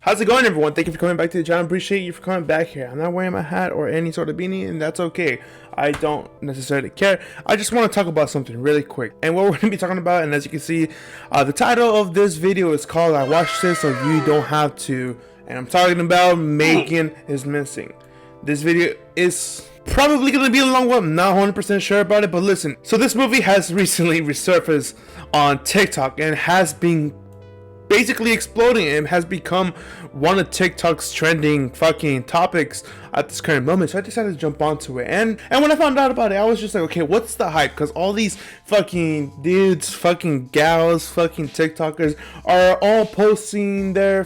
How's it going, everyone? Thank you for coming back to the channel. Appreciate you for coming back here. I'm not wearing my hat or any sort of beanie, and that's okay. I don't necessarily care. I just want to talk about something really quick. And what we're going to be talking about, and as you can see, the title of this video is called I Watched This So You Don't Have To. And I'm talking about Megan is Missing. This video is probably going to be a long one. I'm not 100% sure about it, but listen. So this movie has recently resurfaced on TikTok and has been basically exploding. It has become one of TikTok's trending fucking topics at this current moment, so I decided to jump onto it. And when I found out about it, I was just like, okay, what's the hype? Because all these fucking dudes, fucking gals, fucking TikTokers are all posting their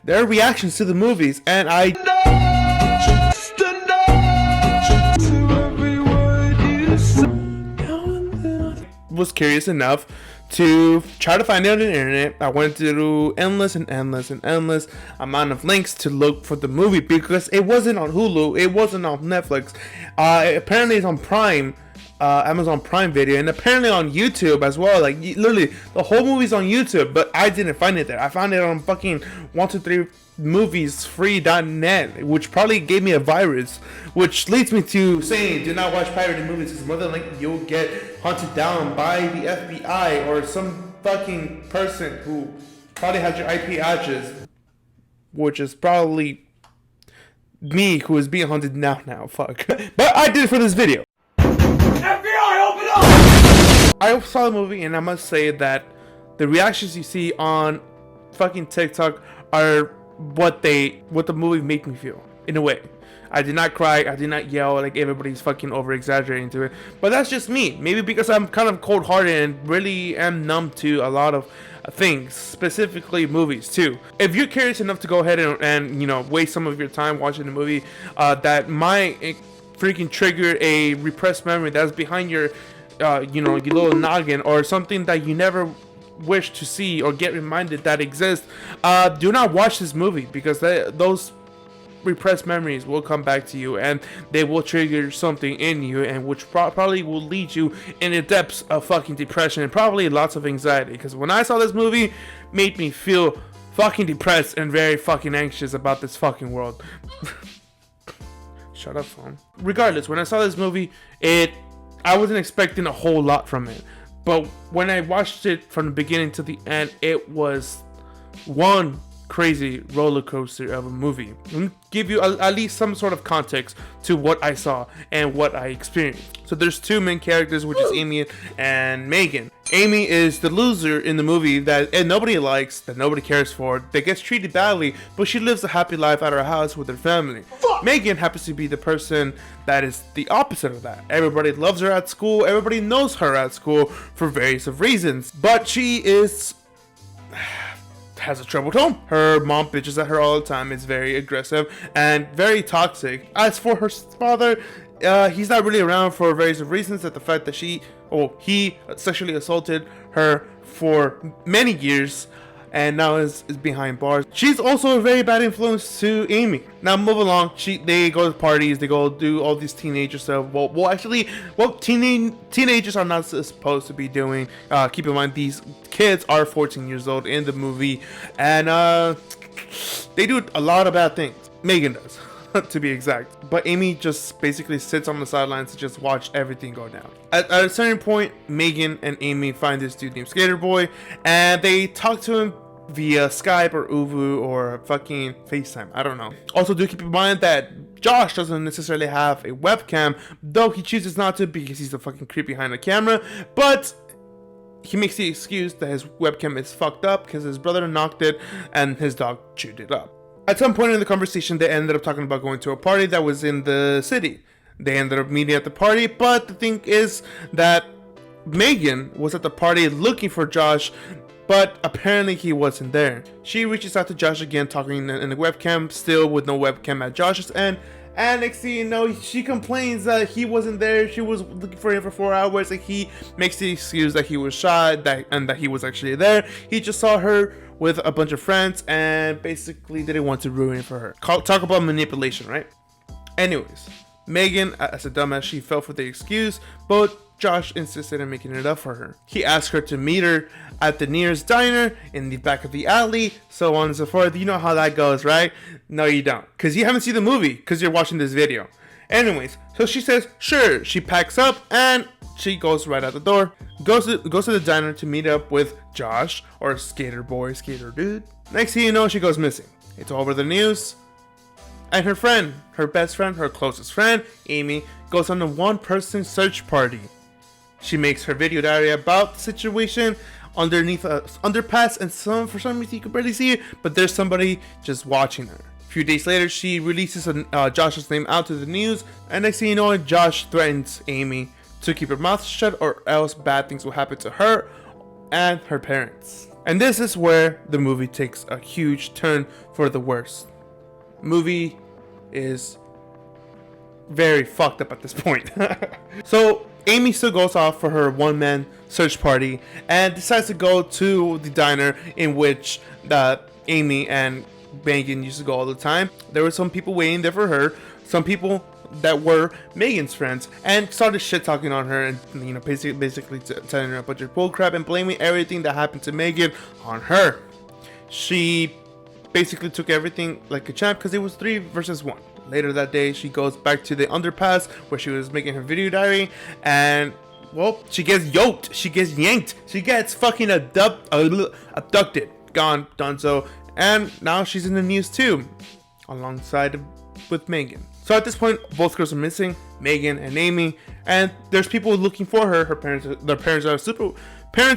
reactions to the movies, and I was curious enough to try to find it on the internet. I went through endless amount of links to look for the movie because it wasn't on Hulu, it wasn't on Netflix. Apparently it's on Prime, Amazon Prime Video, and apparently on YouTube as well. Like literally, the whole movie's on YouTube, but I didn't find it there. I found it on fucking 123moviesfree.net, which probably gave me a virus, which leads me to saying do not watch pirated movies because more than likely you'll get hunted down by the FBI or some fucking person who probably has your IP address, which is probably me who is being hunted now. Fuck. But I did it for this video. FBI, open up! I saw the movie and I must say that the reactions you see on fucking TikTok are what the movie made me feel, in a way. I did not cry, I did not yell like everybody's fucking over exaggerating to it, but that's just me. Maybe because I'm kind of cold hearted and really am numb to a lot of things, specifically movies too. If you're curious enough to go ahead and you know, waste some of your time watching a movie that might freaking trigger a repressed memory that's behind your you know, your little noggin, or something that you never wish to see or get reminded that exists, do not watch this movie, because those repressed memories will come back to you and they will trigger something in you, and which probably will lead you in the depths of fucking depression and probably lots of anxiety. Because when I saw this movie, made me feel fucking depressed and very fucking anxious about this fucking world. Shut up, phone. Regardless, when I saw this movie, I wasn't expecting a whole lot from it. But when I watched it from the beginning to the end, it was one crazy roller coaster of a movie. Let me give you at least some sort of context to what I saw and what I experienced. So there's two main characters, which is Amy and Megan. Amy is the loser in the movie that nobody likes, that nobody cares for, that gets treated badly, but she lives a happy life at her house with her family. Megan happens to be the person that is the opposite of that. Everybody loves her at school, everybody knows her at school for various reasons, but she has a troubled home. Her mom bitches at her all the time, is very aggressive and very toxic. As for her father, he's not really around for various reasons, that the fact that he sexually assaulted her for many years and now is behind bars. She's also a very bad influence to Amy. Now move along. They go to parties, they go do all these teenager stuff. What teenagers are not supposed to be doing. Keep in mind, these kids are 14 years old in the movie, and they do a lot of bad things. Megan does, to be exact. But Amy just basically sits on the sidelines to just watch everything go down. At a certain point, Megan and Amy find this dude named Skater Boy, and they talk to him via Skype or Uvu or fucking FaceTime. I don't know. Also, do keep in mind that Josh doesn't necessarily have a webcam, though he chooses not to because he's a fucking creep behind the camera. But he makes the excuse that his webcam is fucked up because his brother knocked it and his dog chewed it up. At some point in the conversation, they ended up talking about going to a party that was in the city. They ended up meeting at the party, but the thing is that Megan was at the party looking for Josh, but apparently he wasn't there. She reaches out to Josh again, talking in the webcam, still with no webcam at Josh's end. And next thing you know, she complains that he wasn't there. She was looking for him for 4 hours, and he makes the excuse that he was shy, and that he was actually there. He just saw her with a bunch of friends and basically didn't want to ruin it for her. Talk about manipulation, right? Anyways, Megan, as a dumbass, she fell for the excuse, but Josh insisted on making it up for her. He asked her to meet her at the nearest diner in the back of the alley, so on and so forth. You know how that goes, right? No, you don't, because you haven't seen the movie, because you're watching this video. Anyways, so she says sure. She packs up and she goes right out the door. Goes to the diner to meet up with Josh, or skater boy, skater dude. Next thing you know, she goes missing. It's all over the news. And her friend, her best friend, her closest friend, Amy, goes on a one-person search party. She makes her video diary about the situation underneath a underpass, and for some reason you can barely see it, but there's somebody just watching her. A few days later, she releases Josh's name out to the news, and next thing you know, Josh threatens Amy to keep her mouth shut, or else bad things will happen to her and her parents. And this is where the movie takes a huge turn for the worse. Movie is very fucked up at this point. So Amy still goes off for her one-man search party and decides to go to the diner in which Amy and Megan used to go all the time. There were some people waiting there for her, some people that were Megan's friends, and started shit talking on her, and you know, basically telling her a bunch of bullcrap and blaming everything that happened to Megan on her. She basically took everything like a champ, because it was 3 versus 1. Later that day, she goes back to the underpass where she was making her video diary, and well, she gets yoked, she gets yanked, she gets fucking abducted, gone, donezo, and now she's in the news too, alongside with Megan. So at this point, both girls are missing, Megan and Amy, and there's people looking for her. Their parents are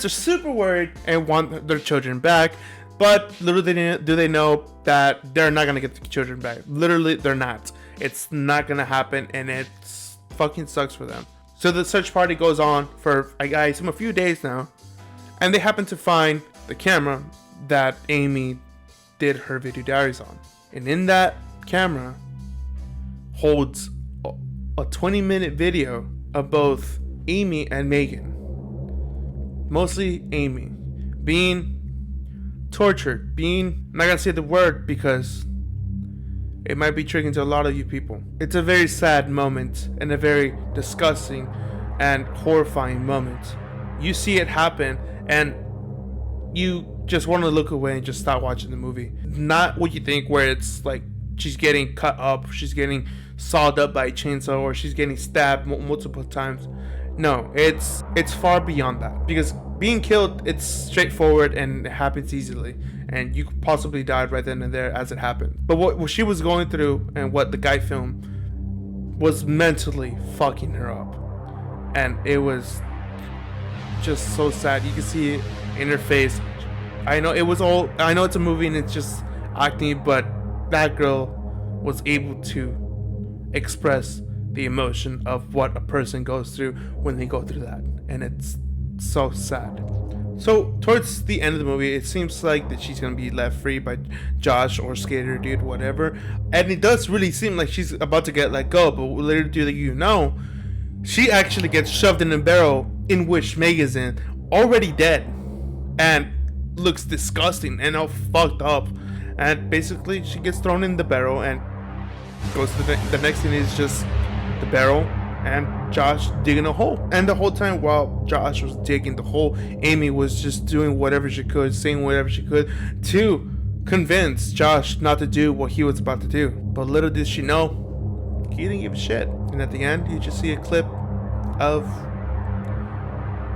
super worried and want their children back. But little do they know that they're not gonna get the children back. Literally, they're not. It's not gonna happen, and it fucking sucks for them. So the search party goes on for, I assume, a few days now, and they happen to find the camera that Amy did her video diaries on, and in that camera holds a 20-minute video of both Amy and Megan, mostly Amy, being tortured, I'm not gonna say the word because it might be triggering to a lot of you people. It's a very sad moment and a very disgusting and horrifying moment. You see it happen and you just want to look away and just stop watching the movie. Not what you think, where it's like she's getting cut up, she's getting sawed up by a chainsaw, or she's getting stabbed multiple times. No, it's far beyond that, because being killed, it's straightforward and it happens easily, and you could possibly die right then and there as it happened. But what she was going through and what the guy filmed was mentally fucking her up, and it was just so sad. You can see it in her face. I know it's a movie and it's just acting, but that girl was able to express the emotion of what a person goes through when they go through that, and it's so sad. So towards the end of the movie, it seems like that she's gonna be left free by Josh or Skater Dude, whatever, and it does really seem like she's about to get let go. But little do you know, she actually gets shoved in a barrel in which Megan's in, already dead, and looks disgusting and all fucked up. And basically, she gets thrown in the barrel, and goes to the next thing is just the barrel and Josh digging a hole. And the whole time while Josh was digging the hole, Amy was just doing whatever she could, saying whatever she could to convince Josh not to do what he was about to do. But little did she know, he didn't give a shit. And at the end, you just see a clip of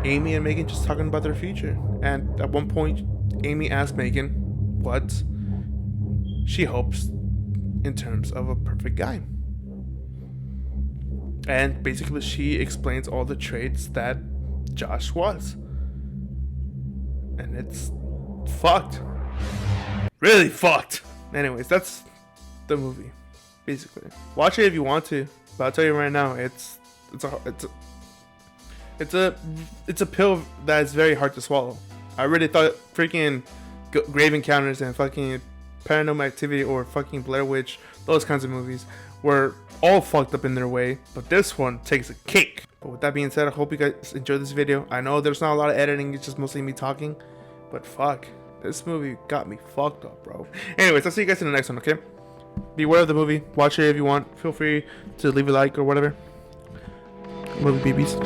Amy and Megan just talking about their future. And at one point, Amy asked Megan what she hopes in terms of a perfect guy. And basically she explains all the traits that Josh was. And it's fucked. Really fucked. Anyways, that's the movie, basically. Watch it if you want to, but I'll tell you right now, it's a pill that is very hard to swallow. I really thought freaking Grave Encounters and fucking Paranormal Activity or fucking Blair Witch, those kinds of movies, were all fucked up in their way, but this one takes a cake. But with that being said, I hope you guys enjoyed this video. I know there's not a lot of editing, it's just mostly me talking, but fuck, this movie got me fucked up, bro. Anyways, I'll see you guys in the next one, okay? Beware of the movie, watch it if you want, feel free to leave a like or whatever. Movie babies.